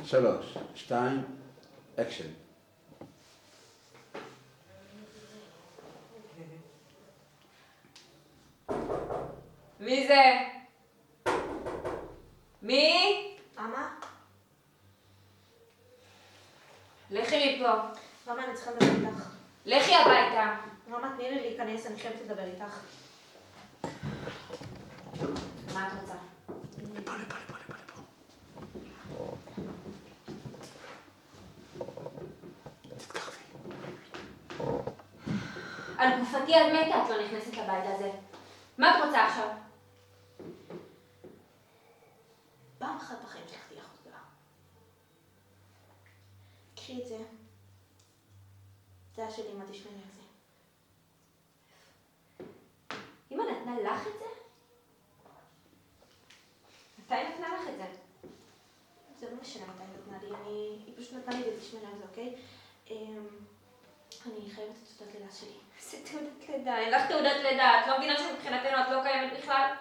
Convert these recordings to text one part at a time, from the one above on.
3, 2, אקשן. מי זה? מי? אמה? לכי מפה. רמה, אני צריכה לדבר איתך. לכי הביתה. רמה, תני לי להיכנס, אני חייבת לדבר איתך. מה את רוצה? לפה. תתקרבי. על גופתי עד מתה את לא נכנסת לבית הזה. מה את רוצה עכשיו? פעם אחת בחיים שלך תהיה אחות גדולה. קחי את זה. זה היה שלי, אמא תשמעי על זה. אמא נתנה לך את זה? מתי נתנה לך את זה? זה לא משנה מתי היא נתנה לי, היא פשוט נתנה לי ותשמעי על זה, אוקיי? אני חייבת את תעודת לידה שלי. איזה תעודת לידה? אין לך תעודת לידה. את לא מבינה שמבחינתנו את לא קיימת בכלל?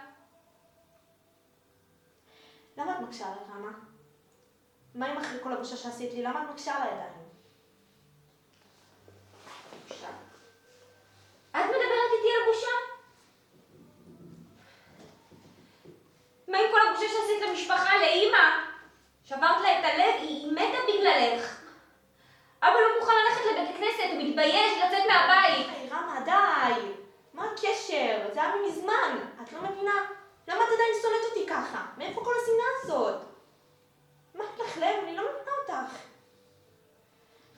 למה את מקשה עליי, רמה? מה אם אחרי כל הבושה שעשית לי? למה את מקשה על הידיים? בושה. את מדברת איתי על בושה? מה עם כל הבושה שעשית למשפחה, לאמא? שברת לה את הלב, היא מתה בגללך. אבא לא מוכן ללכת לבית הכנסת, הוא מתבייש לצאת מהבית. היי, רמה, די! מה הקשר? זה היה מזמן. את לא מבינה? למה את עדיין שונאת אותי ככה? מאיפה כל השנאה הזאת? מה את לך לב? אני לא מבינה אותך.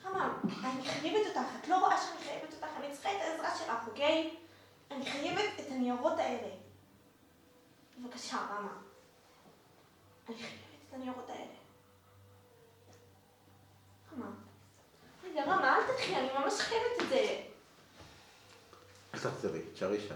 רמה, אני חייבת אותך. את לא רואה שאני חייבת אותך? אני צריכה את העזרה שלך, אוקיי? אני חייבת את הניירות האלה. בבקשה, רמה. אני חייבת את הניירות האלה. רמה. רגע, רמה, אל תתחיל, אני ממש חייבת את זה. אל תחזרי, תשארי שם.